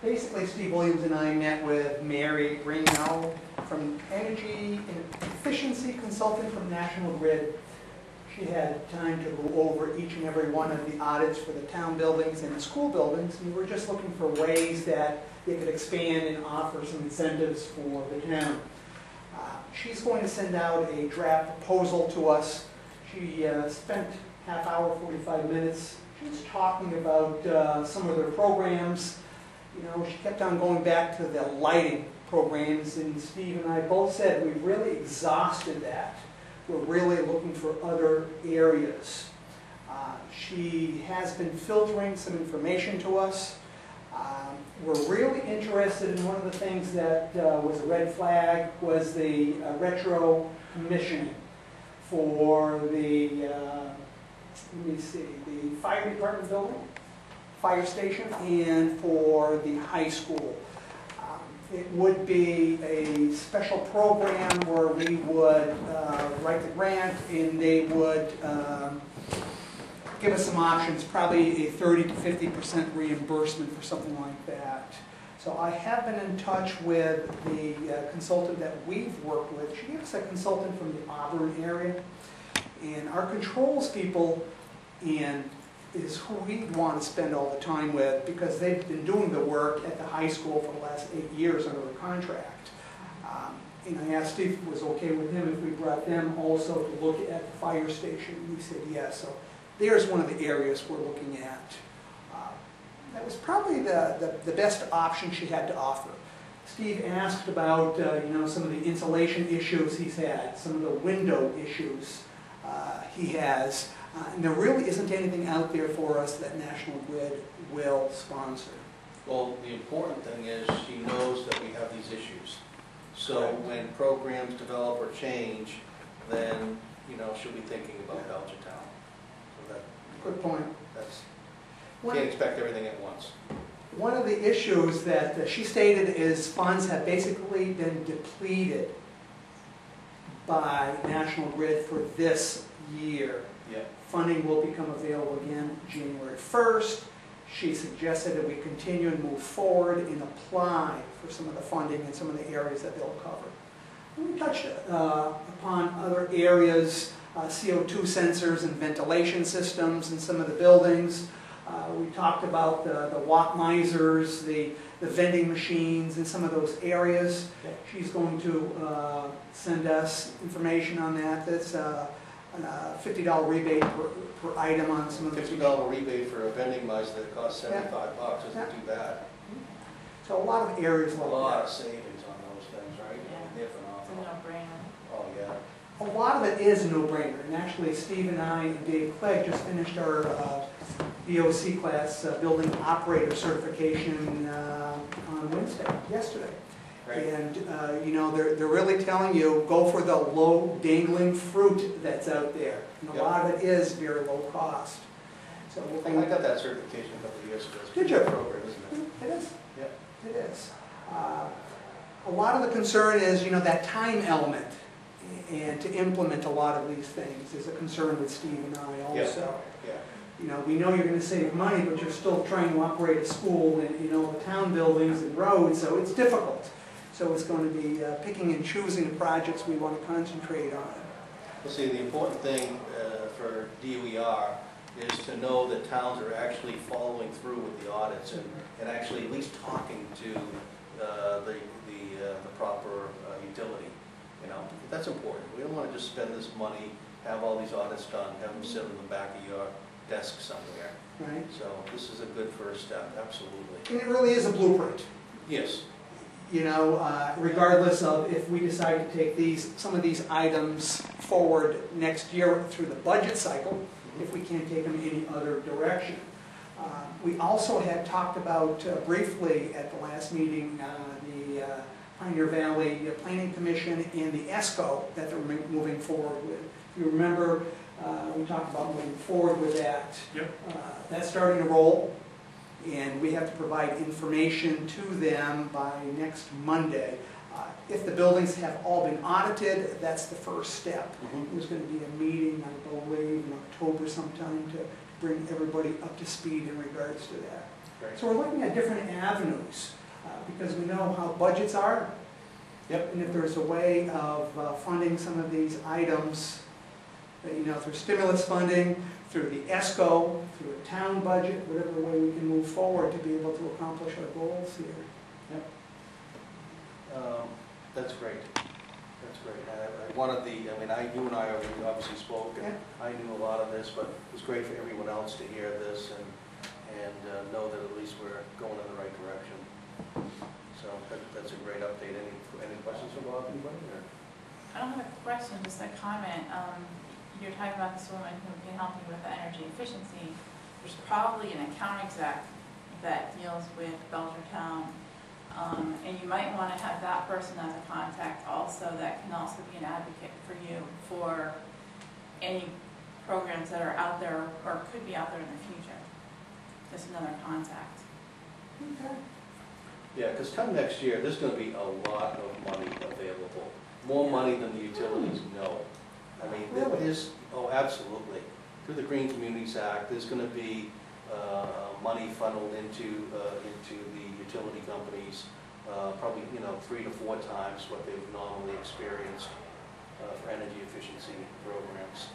Basically, Steve Williams and I met with Mary Greenell from Energy and Efficiency Consultant from National Grid. She had time to go over each and every one of the audits for the town buildings and the school buildings, and we were just looking for ways that they could expand and offer some incentives for the town. She's going to send out a draft proposal to us. She spent half hour, 45 minutes. She was talking about some of their programs. You know, she kept on going back to the lighting programs, and Steve and I both said we really exhausted that. We're really looking for other areas. She has been filtering some information to us. We're really interested in one of the things that was a red flag was the retro commissioning for the, let me see, the fire department building, fire station, and for the high school. It would be a special program where we would write the grant and they would give us some options, probably a 30 to 50% reimbursement for something like that. So I have been in touch with the consultant that we've worked with. She is a consultant from the Auburn area. And our controls people is who we want to spend all the time with because they've been doing the work at the high school for the last 8 years under a contract. And I asked Steve if it was okay with him if we brought them also to look at the fire station. And he said yes. So there's one of the areas we're looking at. That was probably the best option she had to offer. Steve asked about you know, some of the insulation issues he's had, some of the window issues he has. And there really isn't anything out there for us that National Grid will sponsor. Well, the important thing is she knows that we have these issues. So Correct. when programs develop or change, then, you know, she'll be thinking about Belchertown. So that, Good point. that's, you can't expect everything at once. One of the issues that she stated is funds have basically been depleted by National Grid for this year. Yeah. Funding will become available again January 1st. She suggested that we continue and move forward and apply for some of the funding in some of the areas that they'll cover. We touched upon other areas, CO2 sensors and ventilation systems in some of the buildings. We talked about the watt misers, the vending machines in some of those areas. She's going to send us information on that. That's a $50 rebate per item on some of the $50 rebate for a vending mice that costs $75 isn't too bad. So a lot of areas like that. A lot of savings on those things, right? Yeah. They're It's a phenomenal. no-brainer. Oh, yeah. A lot of it is a no-brainer, and actually Steve and I and Dave Clegg just finished our BOC class building operator certification on Wednesday, yesterday. Right. And you know, they're really telling you, go for the low dangling fruit that's out there. And a Yep. lot of it is very low cost. So I got that certification a couple of years ago. It's a Did you? good program, isn't it? It is. Yep. It is. A lot of the concern is, you know, that time element. And to implement a lot of these things is a concern with Steve and I also. Yeah. You know, we know you're going to save money, but you're still trying to operate a school and, you know, the town buildings and roads, so it's difficult. So it's going to be picking and choosing the projects we want to concentrate on. Well, see, the important thing for DOER is to know that towns are actually following through with the audits and actually at least talking to the proper utility. You know, that's important. We don't want to just spend this money, have all these audits done, have them sit in the back of your desk somewhere. Right? So this is a good first step, absolutely. And it really is a blueprint. Yes. You know, regardless of if we decide to take some of these items forward next year through the budget cycle, if we can't take them any other direction. We also had talked about briefly at the last meeting the Pioneer Valley Planning Commission and the ESCO that they're moving forward with. If you remember, we talked about moving forward with that. Yep. That's starting to roll. And we have to provide information to them by next Monday. If the buildings have all been audited, that's the first step. There's going to be a meeting, I believe, in October sometime to bring everybody up to speed in regards to that. Great. So we're looking at different avenues, because we know how budgets are. Yep. And if there's a way of funding some of these items, through stimulus funding, through the ESCO, through a town budget, whatever way we can move forward to be able to accomplish our goals here. That's great. That's great. One of the, you and I obviously spoke, and I knew a lot of this, but it was great for everyone else to hear this and know that at least we're going in the right direction. So that's a great update. Any questions from Bob, anybody? Or? I don't have a question, just a comment. You're talking about this woman who can help you with the energy efficiency. There's probably an account exec that deals with Belchertown. And you might want to have that person as a contact also that can also be an advocate for you for any programs that are out there or could be out there in the future. Just another contact. Okay. Yeah, because come next year, there's going to be a lot of money available. More money than the utilities know. I mean, there is, oh, absolutely. Through the Green Communities Act, there's going to be money funneled into the utility companies, probably 3 to 4 times what they've normally experienced for energy efficiency programs.